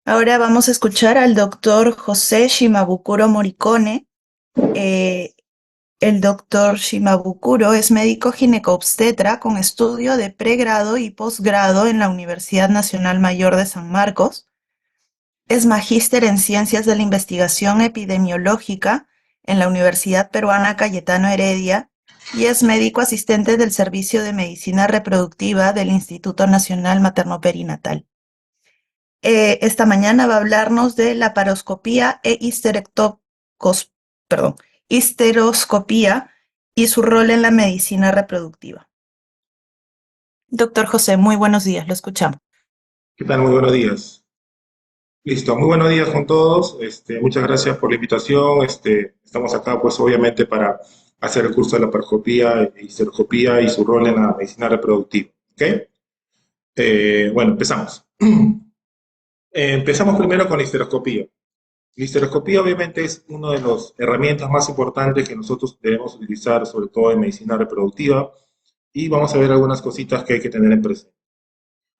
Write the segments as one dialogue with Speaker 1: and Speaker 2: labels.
Speaker 1: Ahora vamos a escuchar al doctor José Shimabukuro Morricone. Eh, el doctor Shimabukuro es médico ginecobstetra con estudio de pregrado y posgrado en la Universidad Nacional Mayor de San Marcos. Es magíster en Ciencias de la Investigación Epidemiológica en la Universidad Peruana Cayetano Heredia y es médico asistente del Servicio de Medicina Reproductiva del Instituto Nacional Materno-Perinatal. Esta mañana va a hablarnos de la paroscopía perdón, histeroscopía y su rol en la medicina reproductiva. Doctor José, muy buenos días, lo escuchamos.
Speaker 2: ¿Qué tal? Muy buenos días. Listo, muy buenos días con todos. Muchas gracias por la invitación. Estamos acá, pues, obviamente, para hacer el curso de la paroscopía, histeroscopía y su rol en la medicina reproductiva. ¿Ok? Bueno, empezamos. Empezamos primero con la histeroscopía. La histeroscopía, obviamente, es una de las herramientas más importantes que nosotros debemos utilizar, sobre todo en medicina reproductiva, y vamos a ver algunas cositas que hay que tener en presente.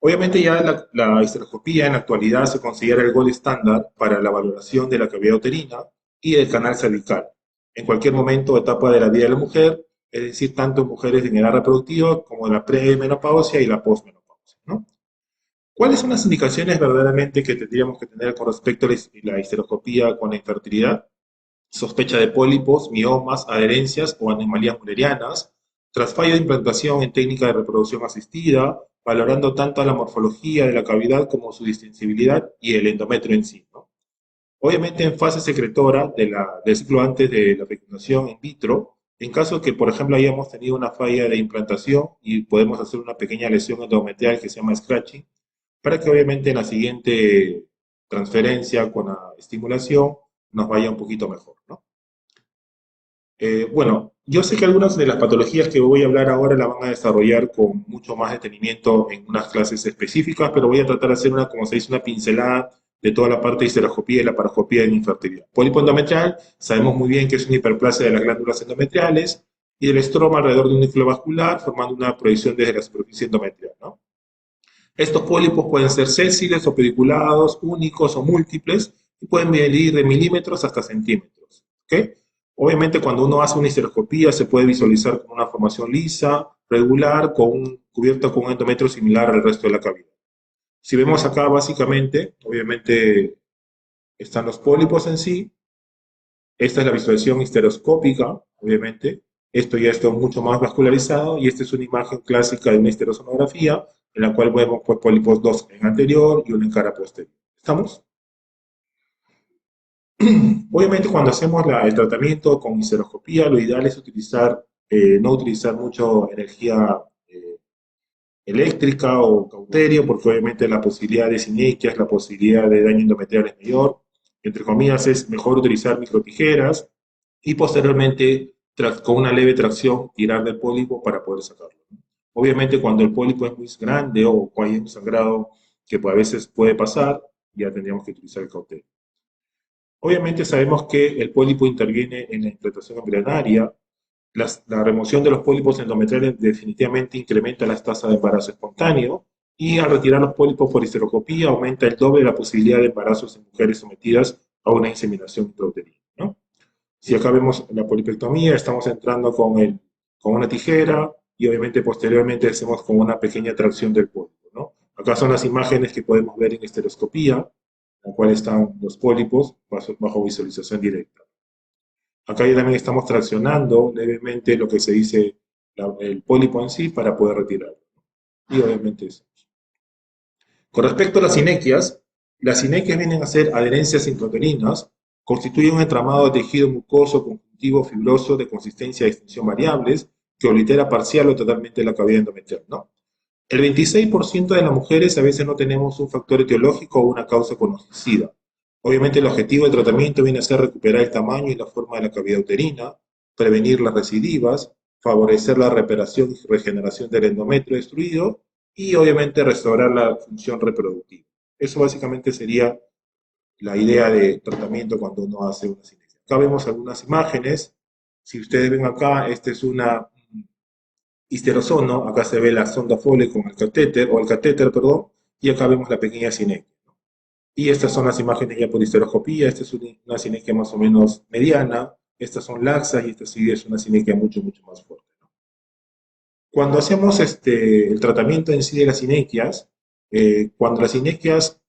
Speaker 2: Obviamente ya la histeroscopía en la actualidad se considera el gold estándar para la valoración de la cavidad uterina y del canal cervical en cualquier momento o etapa de la vida de la mujer, es decir, tanto en mujeres en edad reproductiva como en la premenopausia y la posmenopausia, ¿no? ¿Cuáles son las indicaciones verdaderamente que tendríamos que tener con respecto a la histeroscopía con la infertilidad? Sospecha de pólipos, miomas, adherencias o anomalías mullerianas, tras fallo de implantación en técnica de reproducción asistida, valorando tanto a la morfología de la cavidad como su distensibilidad y el endometrio en sí, ¿no? Obviamente en fase secretora del ciclo antes de la fecundación in vitro, en caso que, por ejemplo, hayamos tenido una falla de implantación y podemos hacer una pequeña lesión endometrial que se llama scratching, para que obviamente en la siguiente transferencia con la estimulación nos vaya un poquito mejor, ¿no? Bueno, yo sé que algunas de las patologías que voy a hablar ahora las van a desarrollar con mucho más detenimiento en unas clases específicas, pero voy a tratar de hacer una, como se dice, una pincelada de toda la parte de histeroscopía y la paroscopía en infertilidad. Pólipo endometrial, sabemos muy bien que es una hiperplasia de las glándulas endometriales y del estroma alrededor de un núcleo vascular, formando una proyección desde la superficie endometrial, ¿no? Estos pólipos pueden ser sésiles o pediculados, únicos o múltiples, y pueden medir de milímetros hasta centímetros. ¿Ok? Obviamente, cuando uno hace una histeroscopía, se puede visualizar como una formación lisa, regular, cubierta con un endometrio similar al resto de la cavidad. Si vemos acá, básicamente, obviamente están los pólipos en sí. Esta es la visualización histeroscópica, obviamente. Esto ya está mucho más vascularizado y esta es una imagen clásica de una histerosonografía en la cual vemos pues, pólipos dos en anterior y uno en cara posterior. ¿Estamos? Obviamente cuando hacemos el tratamiento con histeroscopía, lo ideal es no utilizar mucho energía eléctrica o cauterio, porque obviamente la posibilidad de sinequias, la posibilidad de daño endometrial es mayor. Entre comillas, es mejor utilizar microtijeras y posteriormente, con una leve tracción, tirar del pólipo para poder sacarlo. Obviamente, cuando el pólipo es muy grande o hay un sangrado que a veces puede pasar, ya tendríamos que utilizar el cauterio. Obviamente sabemos que el pólipo interviene en la implantación embrionaria. La remoción de los pólipos endometriales definitivamente incrementa las tasas de embarazo espontáneo y al retirar los pólipos por histeroscopía aumenta el doble la posibilidad de embarazos en mujeres sometidas a una inseminación intrauterina, ¿no? Si acá vemos la polipectomía, estamos entrando con una tijera y obviamente posteriormente hacemos con una pequeña tracción del pólipo, ¿no? Acá son las imágenes que podemos ver en estereoscopía, en la cual están los pólipos bajo visualización directa. Acá ya también estamos traccionando levemente lo que se dice el pólipo en sí para poder retirarlo. Y obviamente eso. Con respecto a las sinequias vienen a ser adherencias intrauterinas, constituyen un entramado de tejido mucoso, conjuntivo, fibroso, de consistencia y extensión variables, que oblitera parcial o totalmente la cavidad endometrial, ¿no? El 26% de las mujeres a veces no tenemos un factor etiológico o una causa conocida. Obviamente el objetivo del tratamiento viene a ser recuperar el tamaño y la forma de la cavidad uterina, prevenir las recidivas, favorecer la reparación y regeneración del endometrio destruido y obviamente restaurar la función reproductiva. Eso básicamente sería la idea de tratamiento cuando uno hace una cinesia. Acá vemos algunas imágenes. Si ustedes ven acá, esta es una histerosono, acá se ve la sonda Foley con el catéter, perdón, y acá vemos la pequeña cinequia. Y estas son las imágenes ya por histeroscopía. Esta es una sinequia más o menos mediana. Estas son laxas y esta sí es una sinequia mucho, mucho más fuerte, ¿no? Cuando hacemos el tratamiento en sí de las sinequias, cuando las sinequias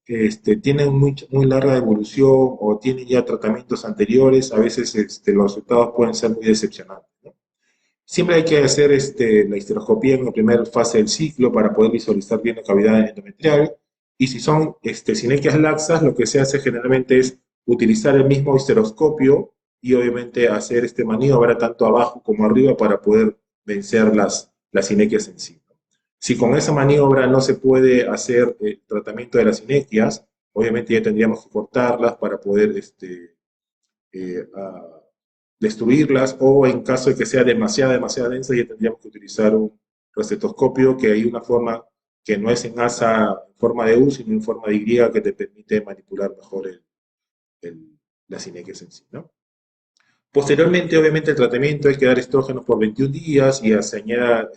Speaker 2: tienen muy larga evolución o tienen ya tratamientos anteriores, a veces los resultados pueden ser muy decepcionantes, ¿no? Siempre hay que hacer la histeroscopía en la primera fase del ciclo para poder visualizar bien la cavidad endometrial. Y si son sinequias laxas, lo que se hace generalmente es utilizar el mismo histeroscopio y obviamente hacer maniobra tanto abajo como arriba para poder vencer las sinequias en sí, ¿no? Si con esa maniobra no se puede hacer el tratamiento de las sinequias, obviamente ya tendríamos que cortarlas para poder destruirlas, o en caso de que sea demasiado densa, ya tendríamos que utilizar un recetoscopio, que hay una forma que no es en asa en forma de U, sino en forma de Y, que te permite manipular mejor las sinequias en sí, ¿no? Posteriormente, obviamente, el tratamiento hay que dar estrógenos por 21 días y se añada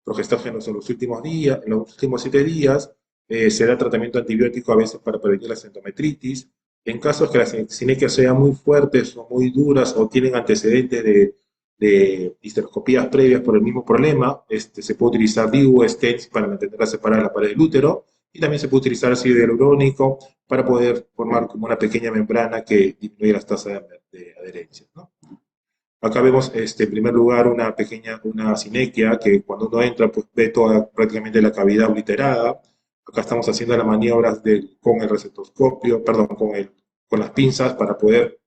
Speaker 2: progestógenos en los últimos días, en los últimos 7 días. Se da tratamiento antibiótico a veces para prevenir la endometritis. En casos que las sinequias sean muy fuertes o muy duras o tienen antecedentes de histeroscopías previas por el mismo problema, se puede utilizar DIU, stents para mantenerla separada de la pared del útero, y también se puede utilizar ácido hialurónico para poder formar como una pequeña membrana que disminuye las tasas de adherencia, ¿no? Acá vemos en primer lugar una sinequia que cuando uno entra pues ve toda prácticamente la cavidad obliterada. Acá estamos haciendo las maniobras con el recetoscopio, perdón, con las pinzas para poder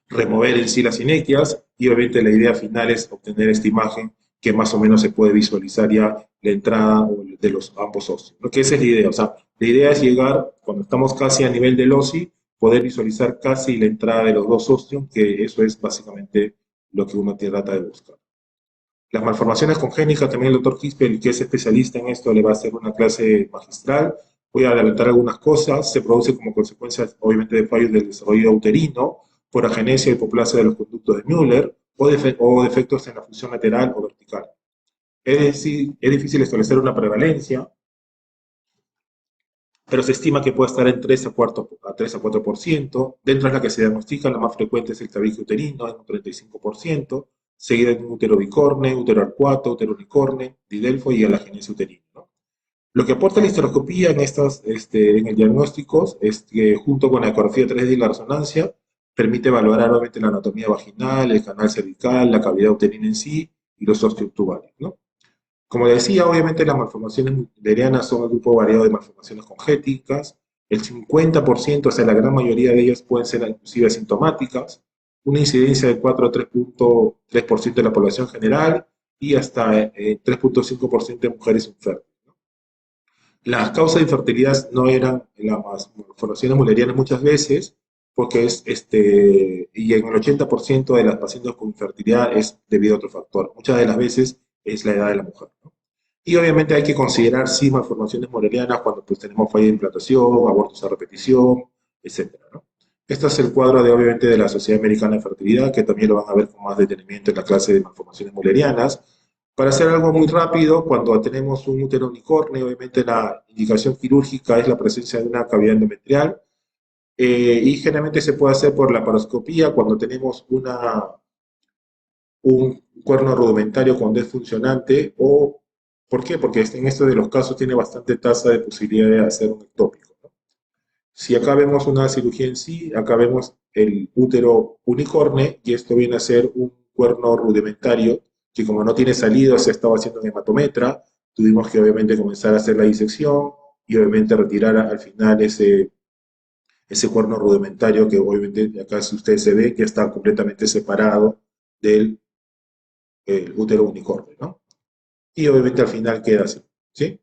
Speaker 2: remover en sí las sinequias, y obviamente la idea final es obtener esta imagen que más o menos se puede visualizar ya la entrada de los ambos óseos. Porque esa es la idea, o sea, la idea es llegar, cuando estamos casi a nivel del óseo, poder visualizar casi la entrada de los dos óseos, que eso es básicamente lo que uno trata de buscar. Las malformaciones congénitas, también el doctor Kispel, que es especialista en esto, le va a hacer una clase magistral. Voy a adelantar algunas cosas. Se produce como consecuencia, obviamente, de fallos del desarrollo uterino, por agenesia y hipoplasia de los conductos de Müller, o defectos en la función lateral o vertical. Es decir, es difícil establecer una prevalencia, pero se estima que puede estar en 3 a 4%. Dentro de la que se diagnostica, la más frecuente es el tabique uterino, en un 35%, seguida de un útero bicorne, útero arcuato, útero unicorne, didelfo y alagenesia uterina, ¿no? Lo que aporta la histeroscopía en el diagnóstico es que, junto con la ecografía 3D y la resonancia, permite evaluar obviamente la anatomía vaginal, el canal cervical, la cavidad uterina en sí y los óseos tubales, ¿no? Como decía, obviamente las malformaciones müllerianas son un grupo variado de malformaciones congénicas. El 50%, o sea, la gran mayoría de ellas pueden ser inclusive asintomáticas, una incidencia de 4 a 3.3% de la población general y hasta 3.5% de mujeres infértiles. Las causas de infertilidad no eran las malformaciones müllerianas muchas veces, porque y en el 80% de las pacientes con infertilidad es debido a otro factor. Muchas de las veces es la edad de la mujer, ¿no? Y obviamente hay que considerar sí malformaciones müllerianas cuando pues tenemos falla de implantación, abortos a repetición, etcétera, ¿no? Este es el cuadro obviamente de la Sociedad Americana de Fertilidad, que también lo van a ver con más detenimiento en la clase de malformaciones müllerianas. Para hacer algo muy rápido, cuando tenemos un útero unicornio, obviamente la indicación quirúrgica es la presencia de una cavidad endometrial, y generalmente se puede hacer por la laparoscopía cuando tenemos un cuerno rudimentario cuando es funcionante. O ¿por qué? Porque en estos de los casos tiene bastante tasa de posibilidad de hacer un ectópico, ¿no? Si acá vemos una cirugía en sí, acá vemos el útero unicorne, y esto viene a ser un cuerno rudimentario que, como no tiene salida, se estaba haciendo en hematometra. Tuvimos que obviamente comenzar a hacer la disección y obviamente retirar al final ese cuerno rudimentario, que obviamente acá, si usted se ve, que está completamente separado del útero unicornio, ¿no? Y obviamente al final queda así, ¿sí?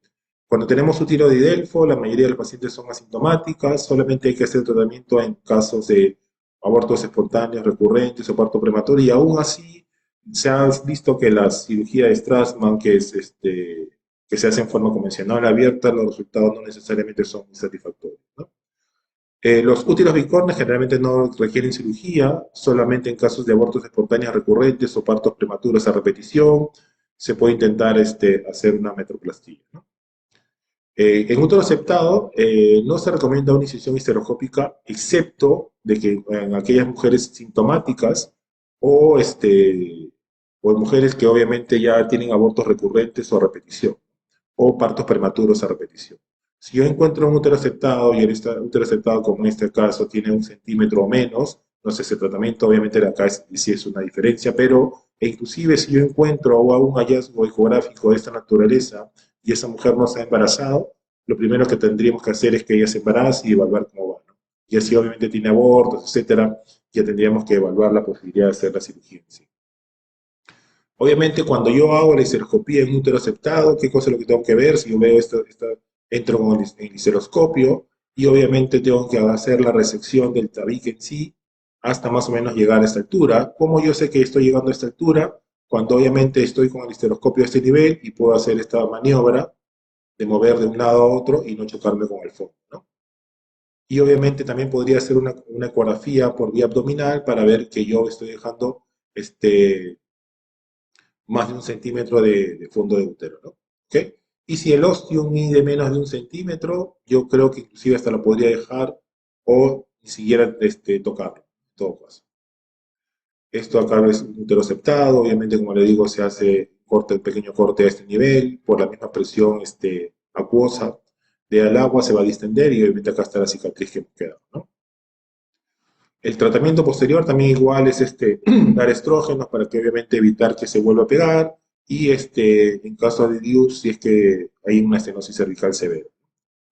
Speaker 2: Cuando tenemos útero de Delfo, la mayoría de los pacientes son asintomáticas, solamente hay que hacer tratamiento en casos de abortos espontáneos recurrentes o parto prematuro, y aún así se ha visto que la cirugía de Strassmann, que se hace en forma convencional abierta, los resultados no necesariamente son muy satisfactorios, ¿no? Los úteros bicornes generalmente no requieren cirugía, solamente en casos de abortos espontáneos recurrentes o partos prematuros a repetición se puede intentar hacer una metroplastía, ¿no? En útero aceptado no se recomienda una incisión histeroscópica, excepto de que en aquellas mujeres sintomáticas o, o en mujeres que obviamente ya tienen abortos recurrentes o a repetición, o partos prematuros a repetición. Si yo encuentro un útero aceptado y el útero aceptado, como en este caso, tiene 1 centímetro o menos, no sé, ese tratamiento obviamente acá sí es una diferencia, pero inclusive si yo encuentro o hago un hallazgo ecográfico de esta naturaleza y esa mujer no se ha embarazado, lo primero que tendríamos que hacer es que ella se embarace y evaluar cómo va, ¿no? Y así obviamente tiene abortos, etcétera, ya tendríamos que evaluar la posibilidad de hacer la cirugía en sí. Obviamente, cuando yo hago la histeroscopía en útero aceptado, ¿qué cosa es lo que tengo que ver? Si yo veo entro con el histeroscopio y obviamente tengo que hacer la resección del tabique en sí hasta más o menos llegar a esta altura. ¿Cómo yo sé que estoy llegando a esta altura? Cuando obviamente estoy con el histeroscopio a este nivel y puedo hacer esta maniobra de mover de un lado a otro y no chocarme con el fondo, ¿no? Y obviamente también podría hacer una ecografía por vía abdominal para ver que yo estoy dejando más de 1 centímetro de fondo de útero, ¿no? ¿Ok? Y si el ostium mide menos de 1 centímetro, yo creo que inclusive hasta lo podría dejar o ni siquiera tocarlo, en todo caso. Esto acá es un útero aceptado, obviamente como le digo se hace un pequeño corte a este nivel, por la misma presión acuosa del agua se va a distender y obviamente acá está la cicatriz que hemos quedado, ¿no? El tratamiento posterior también igual es dar estrógenos para que obviamente evitar que se vuelva a pegar y en caso de DIU si es que hay una estenosis cervical severa.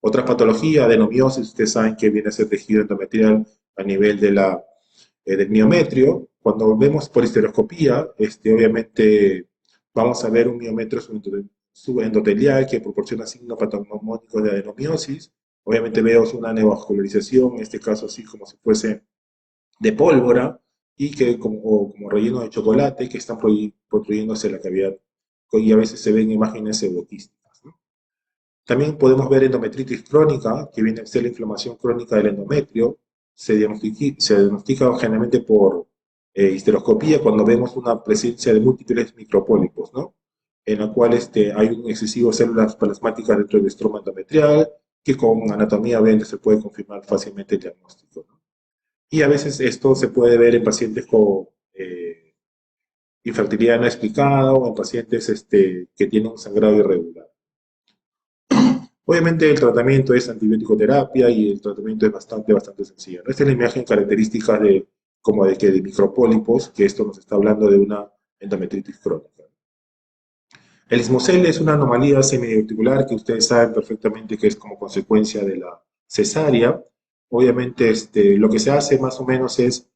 Speaker 2: Otras patologías, adenomiosis, ustedes saben que viene a ser tejido endometrial a nivel del miometrio. Cuando vemos por histeroscopía, obviamente vamos a ver un miometrio subendotelial que proporciona signos patognomónicos de adenomiosis. Obviamente veo una neovascularización, en este caso así como si fuese de pólvora y que como relleno de chocolate que están construyéndose la cavidad y a veces se ven imágenes pseudoquísticas, ¿no? También podemos ver endometritis crónica, que viene a ser la inflamación crónica del endometrio. Se diagnostica generalmente por histeroscopía cuando vemos una presencia de múltiples micropólipos, ¿no? En la cual hay un excesivo de células plasmáticas dentro del estroma endometrial, que con anatomía obviamente se puede confirmar fácilmente el diagnóstico, ¿no? Y a veces esto se puede ver en pacientes con infertilidad no explicada o en pacientes que tienen un sangrado irregular. Obviamente el tratamiento es antibiótico terapia y el tratamiento es bastante sencillo. Esta es la imagen característica de micropólipos, que esto nos está hablando de una endometritis crónica. El ismocele es una anomalía semiarticular que ustedes saben perfectamente que es como consecuencia de la cesárea. Obviamente lo que se hace más o menos es,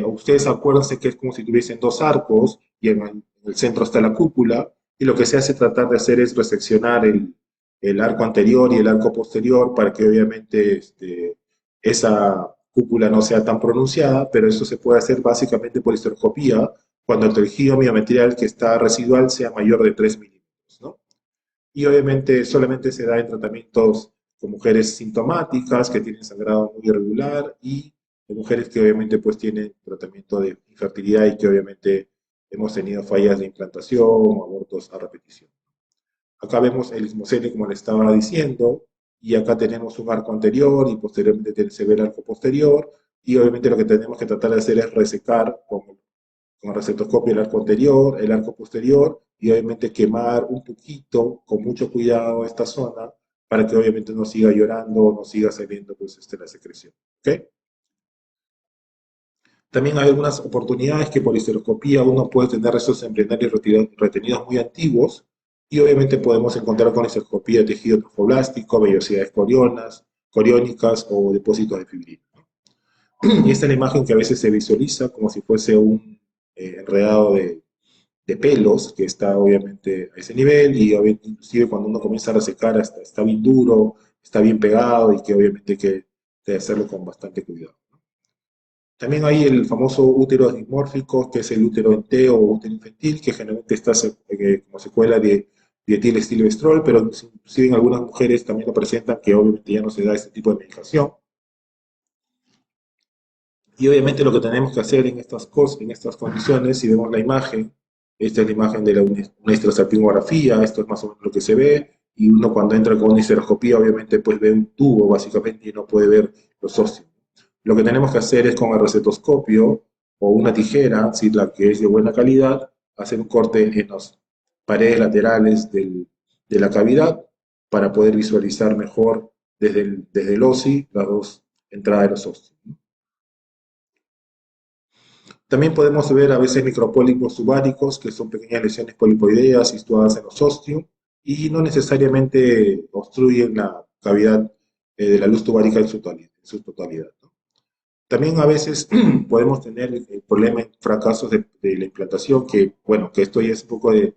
Speaker 2: ustedes acuérdense que es como si tuviesen dos arcos y en el centro está la cúpula y lo que se hace tratar de hacer es reseccionar el arco anterior y el arco posterior para que obviamente esa cúpula no sea tan pronunciada, pero eso se puede hacer básicamente por histeroscopía cuando el tejido miometrial que está residual sea mayor de 3 milímetros, ¿no? Y obviamente solamente se da en tratamientos con mujeres sintomáticas que tienen sangrado muy irregular y en mujeres que obviamente pues tienen tratamiento de infertilidad y que obviamente hemos tenido fallas de implantación o abortos a repetición. Acá vemos el ismocele como le estaba diciendo y acá tenemos un arco anterior y posteriormente se ve el arco posterior y obviamente lo que tenemos que tratar de hacer es resecar con el receptoscopio el arco anterior, el arco posterior y obviamente quemar un poquito, con mucho cuidado, esta zona para que obviamente no siga llorando, no siga saliendo pues, la secreción. ¿Okay? También hay algunas oportunidades que por histeroscopía uno puede tener restos embrionarios retenidos muy antiguos y obviamente podemos encontrar con histeroscopía tejido trofoblástico, vellosidades coriónicas o depósitos de fibrina. Y esta es la imagen que a veces se visualiza como si fuese un enredado de pelos que está obviamente a ese nivel y inclusive cuando uno comienza a resecar está bien duro, está bien pegado y que obviamente hay que hacerlo con bastante cuidado. También hay el famoso útero dismórfico, que es el útero en T o útero infantil, que generalmente está como secuela de dietilestilbestrol, pero inclusive en algunas mujeres también lo presentan, que obviamente ya no se da este tipo de medicación. Y obviamente lo que tenemos que hacer en estas condiciones, si vemos la imagen, esta es la imagen de una histerosalpingografía, esto es más o menos lo que se ve, y uno cuando entra con una histeroscopía obviamente pues ve un tubo básicamente y no puede ver los óseos. Lo que tenemos que hacer es con el recetoscopio o una tijera, si la que es de buena calidad, hacer un corte en las paredes laterales de la cavidad para poder visualizar mejor desde el OSI las dos entradas de los óseos. También podemos ver a veces micropólipos subáricos, que son pequeñas lesiones polipoideas situadas en los ostios y no necesariamente obstruyen la cavidad de la luz tubárica en su totalidad, ¿no? También a veces podemos tener el problema en fracasos de la implantación, que bueno, que esto ya es un poco de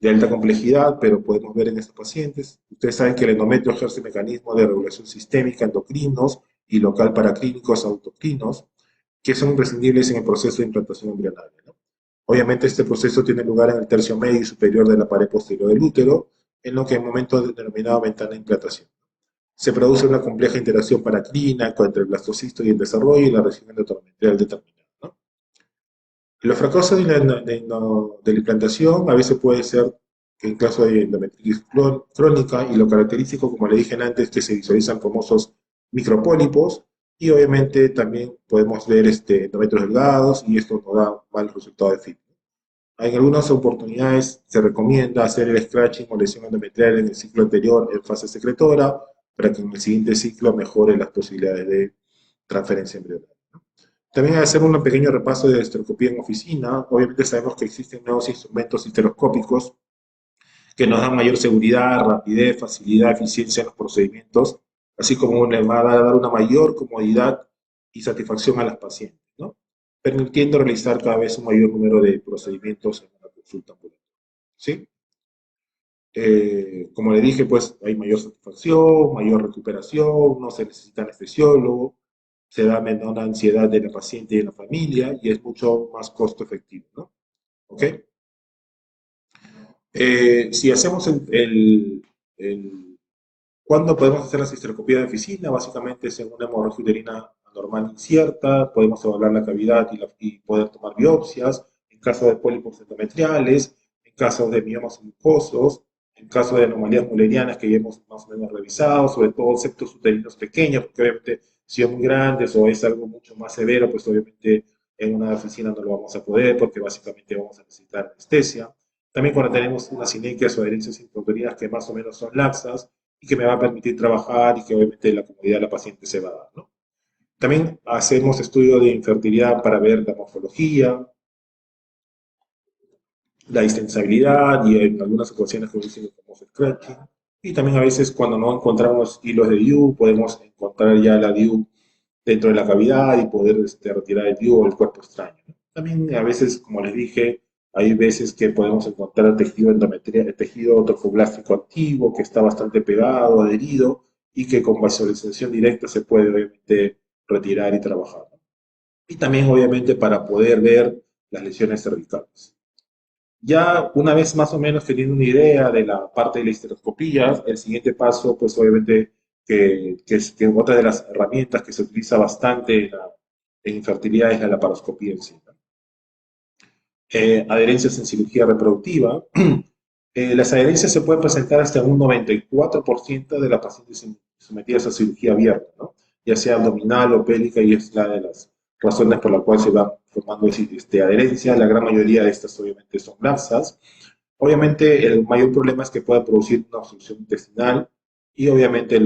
Speaker 2: alta complejidad, pero podemos ver en estos pacientes. Ustedes saben que el endometrio ejerce mecanismos de regulación sistémica, endocrinos y local paraclínicos autocrinos, que son imprescindibles en el proceso de implantación embrionaria, ¿no? Obviamente este proceso tiene lugar en el tercio medio y superior de la pared posterior del útero, en lo que en el momento denominado ventana de implantación. Se produce una compleja interacción paraclínica entre el blastocisto y el desarrollo y la región endometrial determinada, ¿no? Los fracasos de la implantación a veces puede ser que en caso de endometritis crónica, y lo característico, como le dije antes, que se visualizan famosos micropólipos y obviamente también podemos ver endometrios delgados y esto nos da mal resultado de fit. En algunas oportunidades se recomienda hacer el scratching o lesión endometrial en el ciclo anterior en fase secretora para que en el siguiente ciclo mejore las posibilidades de transferencia embrionaria. También hacer un pequeño repaso de esteroscopía en oficina. Obviamente sabemos que existen nuevos instrumentos histeroscópicos que nos dan mayor seguridad, rapidez, facilidad, eficiencia en los procedimientos, así como le va a dar una mayor comodidad y satisfacción a las pacientes, ¿no? Permitiendo realizar cada vez un mayor número de procedimientos en una consulta ambulatoria, ¿sí? Como le dije, pues hay mayor satisfacción, mayor recuperación, no se necesita anestesiólogo, se da menor ansiedad de la paciente y de la familia y es mucho más costo efectivo, ¿no? ¿Ok? Si hacemos ¿cuándo podemos hacer la cisteroscopía de oficina? Básicamente es en una hemorragia uterina anormal incierta, podemos evaluar la cavidad y poder tomar biopsias, en caso de pólipos endometriales, en caso de miomas mucosos, en caso de anomalías mullerianas que ya hemos más o menos revisado, sobre todo septos uterinos pequeños, porque obviamente si son muy grandes o es algo mucho más severo, pues obviamente en una oficina no lo vamos a poder porque básicamente vamos a necesitar anestesia. También cuando tenemos unas sinequias o adherencias intrauterinas que más o menos son laxas, y que me va a permitir trabajar y que obviamente la comodidad de la paciente se va a dar, ¿no? También hacemos estudio de infertilidad para ver la morfología, la distensibilidad y en algunas ocasiones como dicen como scratching. Y también a veces cuando no encontramos hilos de DIU, podemos encontrar ya la DIU dentro de la cavidad y poder retirar el DIU o el cuerpo extraño, ¿no? También a veces, como les dije, hay veces que podemos encontrar tejido endometrial, tejido trofoblástico activo que está bastante pegado, adherido y que con visualización directa se puede obviamente retirar y trabajar, ¿no? Y también obviamente para poder ver las lesiones cervicales. Ya una vez más o menos teniendo una idea de la parte de la histeroscopía, el siguiente paso, pues obviamente, que otra de las herramientas que se utiliza bastante en infertilidad es la laparoscopía en sí, ¿no? Adherencias en cirugía reproductiva. Las adherencias se pueden presentar hasta un 94% de las pacientes sometidas a cirugía abierta, ¿no? Ya sea abdominal o pélvica, y es la de las razones por las cuales se va formando adherencia. La gran mayoría de estas obviamente son laxas. Obviamente el mayor problema es que pueda producir una obstrucción intestinal y obviamente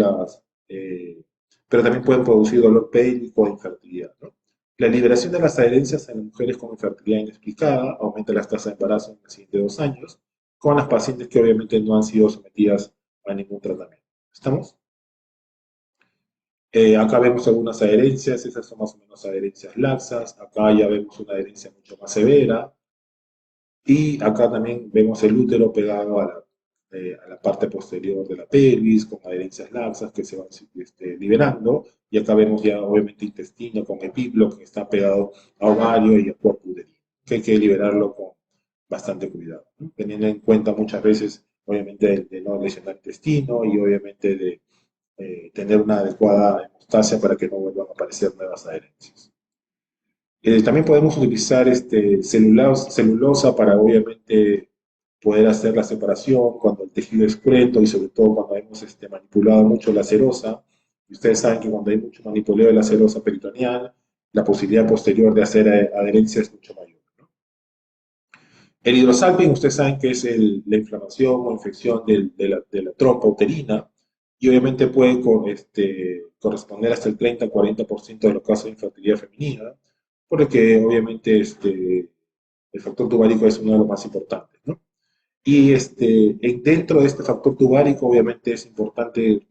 Speaker 2: pero también pueden producir dolor pélvico e infertilidad, ¿no? La liberación de las adherencias en mujeres con infertilidad inexplicada aumenta las tasas de embarazo en los siguientes 2 años, con las pacientes que obviamente no han sido sometidas a ningún tratamiento. ¿Estamos? Acá vemos algunas adherencias, esas son más o menos adherencias laxas. Acá ya vemos una adherencia mucho más severa. Y acá también vemos el útero pegado a la parte posterior de la pelvis, con adherencias laxas que se van liberando. Y acá vemos ya obviamente intestino con epiplo que está pegado a ovario y a cuerpo uterino, que hay que liberarlo con bastante cuidado, ¿no? Teniendo en cuenta muchas veces, obviamente, de no lesionar intestino y obviamente de tener una adecuada hemostasia para que no vuelvan a aparecer nuevas adherencias. También podemos utilizar celulosa para obviamente poder hacer la separación cuando el tejido es cruento y sobre todo cuando hemos manipulado mucho la serosa. Y ustedes saben que cuando hay mucho manipuleo de la serosa peritoneal, la posibilidad posterior de hacer adherencia es mucho mayor, ¿no? El hidrosalping, ustedes saben que es la inflamación o infección de la trompa uterina y obviamente puede corresponder hasta el 30-40% de los casos de infertilidad femenina, porque obviamente el factor tubaríco es uno de los más importantes, ¿no? Y dentro de este factor tubaríco, obviamente es importante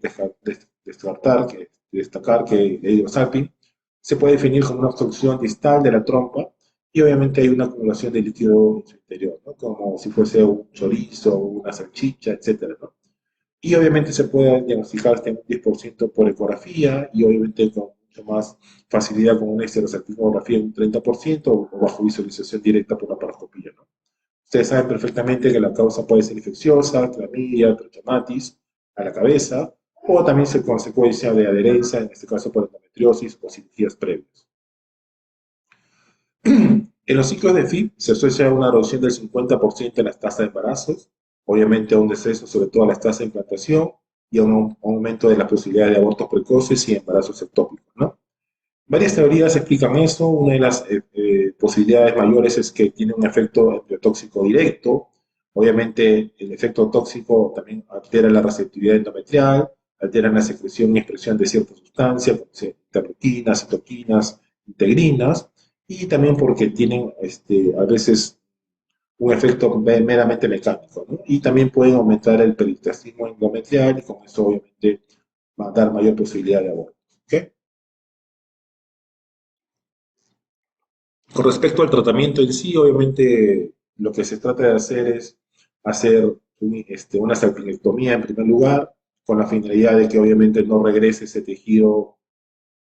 Speaker 2: destacar que el hidrosalping se puede definir como una obstrucción distal de la trompa y obviamente hay una acumulación de líquido en su interior, ¿no? Como si fuese un chorizo, una salchicha, etcétera, ¿no? Y obviamente se puede diagnosticar hasta un 10% por ecografía y obviamente con mucho más facilidad con una histerosalpingografía en un 30% o bajo visualización directa por la paroscopía, ¿no? Ustedes saben perfectamente que la causa puede ser infecciosa, clamidia, trachomatis a la cabeza, o también ser consecuencia de adherencia, en este caso por endometriosis o cirugías previas. En los ciclos de FIP se asocia una reducción del 50% en las tasas de embarazos, obviamente a un descenso sobre todo a las tasas de implantación y a un aumento de las posibilidades de abortos precoces y embarazos ectópicos, ¿no? Varias teorías explican eso. Una de las posibilidades mayores es que tiene un efecto embriotóxico directo. Obviamente, el efecto tóxico también altera la receptividad endometrial, altera la secreción y expresión de ciertas sustancias, como interleuquinas, citoquinas, integrinas, y también porque tienen a veces un efecto meramente mecánico, ¿no? Y también pueden aumentar el peristaltismo endometrial y con eso obviamente va a dar mayor posibilidad de aborto. ¿Okay? Con respecto al tratamiento en sí, obviamente lo que se trata de hacer es hacer una salpingectomía en primer lugar, con la finalidad de que obviamente no regrese ese tejido,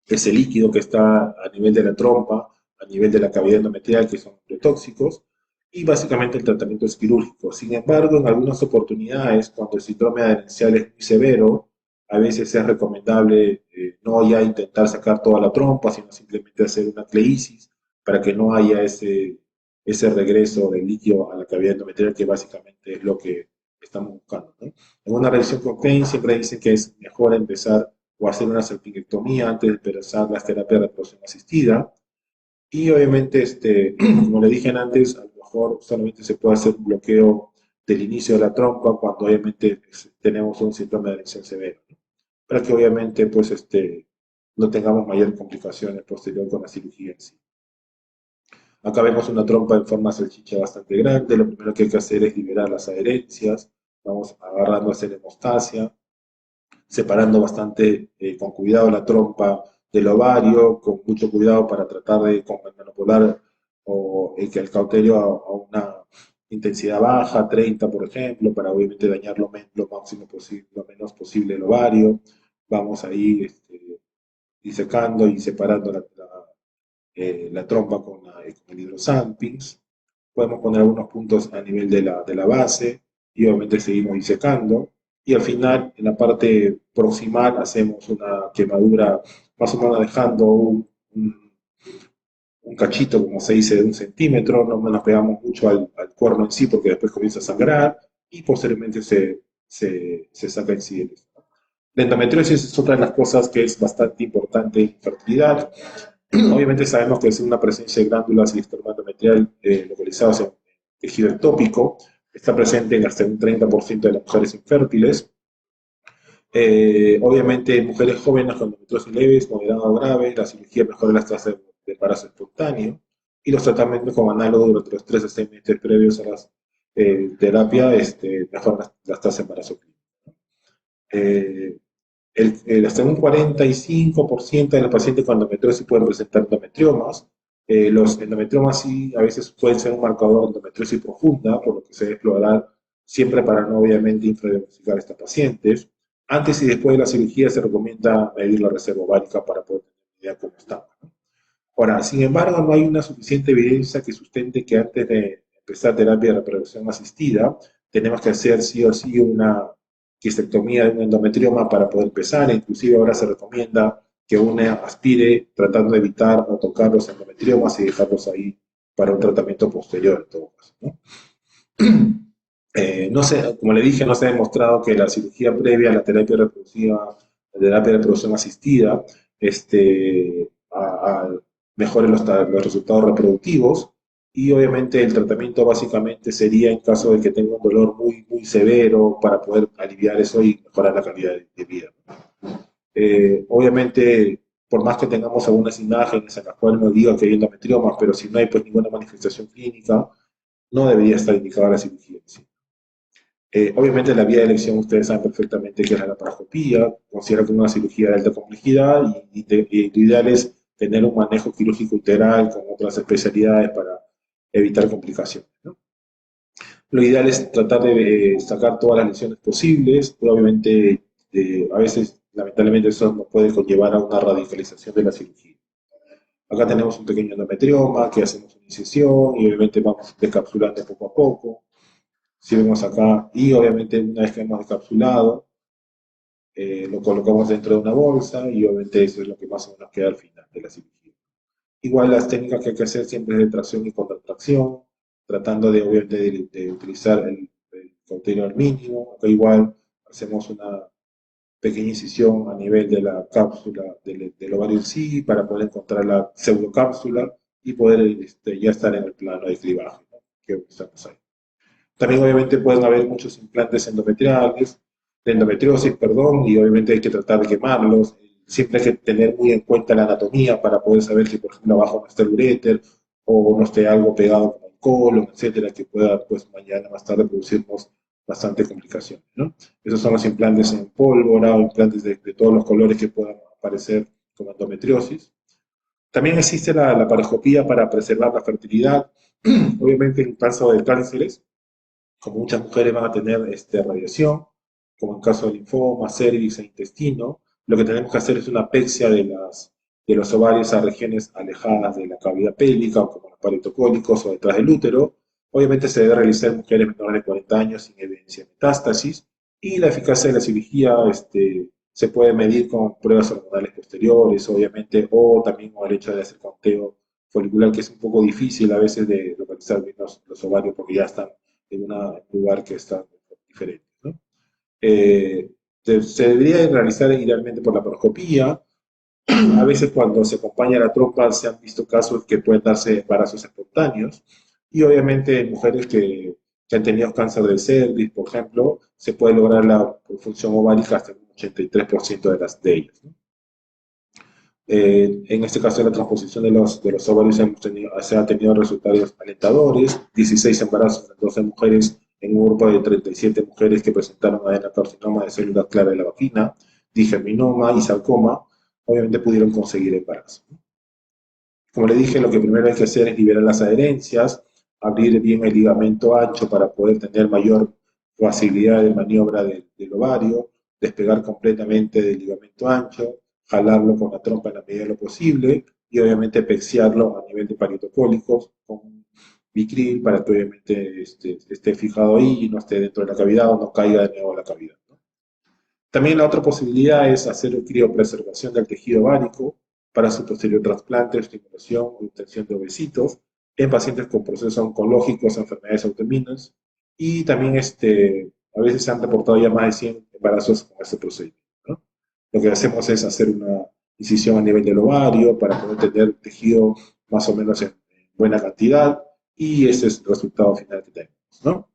Speaker 2: ese líquido que está a nivel de la trompa, a nivel de la cavidad endometrial, que son tóxicos, y básicamente el tratamiento es quirúrgico. Sin embargo, en algunas oportunidades, cuando el síndrome adherencial es muy severo, a veces es recomendable no ya intentar sacar toda la trompa, sino simplemente hacer una cleisis para que no haya ese regreso del líquido a la cavidad endometrial, que básicamente es lo que estamos buscando, ¿no? En una revisión con Kane siempre dicen que es mejor empezar o hacer una salpingectomía antes de empezar las terapias de reproducción asistida. Y obviamente, como le dije antes, a lo mejor solamente se puede hacer un bloqueo del inicio de la trompa cuando obviamente tenemos un síndrome de adherencia severo, ¿no? Para que obviamente pues no tengamos mayores complicaciones posterior con la cirugía en sí. Acá vemos una trompa en forma salchicha bastante grande. Lo primero que hay que hacer es liberar las adherencias. Vamos agarrando a hacer hemostasia, separando bastante con cuidado la trompa del ovario, con mucho cuidado para tratar de con el monopolar o que el cauterio a una intensidad baja, 30 por ejemplo, para obviamente dañar lo máximo posible, lo menos posible el ovario. Vamos ahí disecando y separando la trompa con el hidrosalpings. Podemos poner algunos puntos a nivel de la base y obviamente seguimos disecando. Y al final, en la parte proximal, hacemos una quemadura más o menos dejando un cachito, como se dice, de 1 centímetro. No nos pegamos mucho al cuerno en sí porque después comienza a sangrar y posteriormente se saca en sí. La endometriosis es otra de las cosas que es bastante importante en fertilidad. Obviamente sabemos que es una presencia de glándulas y estroma endometrial localizadas en tejido ectópico. Está presente en hasta un 30% de las mujeres infértiles. Obviamente en mujeres jóvenes con endometriosis leves, moderada o grave, la cirugía mejora las tasas de embarazo espontáneo y los tratamientos con análogos durante los 3 a 6 meses previos a la terapia mejoran las tasas de embarazo clínico. Hasta un 45% de los pacientes con endometriosis pueden presentar endometriomas. Los endometriomas sí a veces pueden ser un marcador de endometriosis profunda, por lo que se debe explorar siempre para no obviamente infradiagnosticar a estos pacientes. Antes y después de la cirugía se recomienda medir la reserva ovárica para poder tener una idea de cómo está, ¿no? Ahora, sin embargo, no hay una suficiente evidencia que sustente que antes de empezar terapia de reproducción asistida, tenemos que hacer sí o sí una quistectomía de un endometrioma para poder empezar. Inclusive ahora se recomienda que uno aspire tratando de evitar o tocar los endometriomas y dejarlos ahí para un tratamiento posterior en todo caso, ¿no? No sé, como le dije, no se ha demostrado que la cirugía previa a la terapia reproductiva, la terapia de reproducción asistida, mejore los resultados reproductivos. Y obviamente el tratamiento básicamente sería en caso de que tenga un dolor muy, muy severo para poder aliviar eso y mejorar la calidad de vida. Obviamente, por más que tengamos algunas imágenes en las cuales nos diga que hay endometrioma, pero si no hay pues ninguna manifestación clínica, no debería estar indicada la cirugía. ¿Sí? Obviamente la vía de elección ustedes saben perfectamente que es la laparoscopía, considera como una cirugía de alta complejidad y lo ideal es tener un manejo quirúrgico integral con otras especialidades para evitar complicaciones. ¿No? Lo ideal es tratar de sacar todas las lesiones posibles, pero obviamente a veces lamentablemente eso nos puede conllevar a una radicalización de la cirugía. Acá tenemos un pequeño endometrioma que hacemos una incisión y obviamente vamos descapsulando poco a poco. Si vemos acá, y obviamente una vez que hemos descapsulado, lo colocamos dentro de una bolsa y obviamente eso es lo que más o menos queda al final de la cirugía. Igual las técnicas que hay que hacer siempre es de tracción y contracción, tratando de obviamente de utilizar el cauterio al mínimo. Acá igual hacemos una pequeña incisión a nivel de la cápsula del ovario en sí para poder encontrar la pseudocápsula y poder ya estar en el plano de clivaje, ¿no? Que estamos ahí. También obviamente pueden haber muchos implantes endometriales, de endometriosis, perdón, y obviamente hay que tratar de quemarlos. Siempre hay que tener muy en cuenta la anatomía para poder saber que, por ejemplo, abajo no esté el uréter o no esté algo pegado como el colon, etcétera, que pueda, pues, mañana más tarde producirnos bastante complicaciones, ¿no? Esos son los implantes en pólvora o implantes de todos los colores que puedan aparecer como endometriosis. También existe la paroscopía para preservar la fertilidad. Obviamente, en caso de cánceres, como muchas mujeres van a tener radiación, como en caso de linfoma, cervix e intestino, lo que tenemos que hacer es una apexia de los ovarios a regiones alejadas de la cavidad pélvica, como los paretocólicos o detrás del útero. Obviamente se debe realizar en mujeres menores de 40 años sin evidencia de metástasis, y la eficacia de la cirugía se puede medir con pruebas hormonales posteriores, obviamente, o también con el hecho de hacer conteo folicular, que es un poco difícil a veces de localizar bien los ovarios porque ya están en un lugar que está diferente. ¿No? Eh, Se debería realizar idealmente por la laparoscopía. A veces cuando se acompaña la trompa se han visto casos que pueden darse embarazos espontáneos y obviamente en mujeres que han tenido cáncer del cervix, por ejemplo, se puede lograr la función ovárica hasta un 83% de ellas. ¿No? En este caso, la transposición de los ovarios se ha tenido resultados alentadores, 16 embarazos en 12 mujeres en un grupo de 37 mujeres que presentaron adenocarcinoma de células claras de la vagina, digerminoma y sarcoma, obviamente pudieron conseguir embarazo. Como le dije, lo que primero hay que hacer es liberar las adherencias, abrir bien el ligamento ancho para poder tener mayor facilidad de maniobra del ovario, despegar completamente del ligamento ancho, jalarlo con la trompa en la medida de lo posible y obviamente pexiarlo a nivel de parietocólicos con Vicryl para que obviamente esté fijado ahí y no esté dentro de la cavidad o no caiga de nuevo a la cavidad. ¿No? También la otra posibilidad es hacer criopreservación del tejido ovárico para su posterior trasplante, estimulación o obtención de ovocitos en pacientes con procesos oncológicos, enfermedades autoinmunes y también a veces se han reportado ya más de 100 embarazos con este procedimiento. ¿No? Lo que hacemos es hacer una incisión a nivel del ovario para poder tener tejido más o menos en buena cantidad y ese es el resultado final que tenemos. ¿No?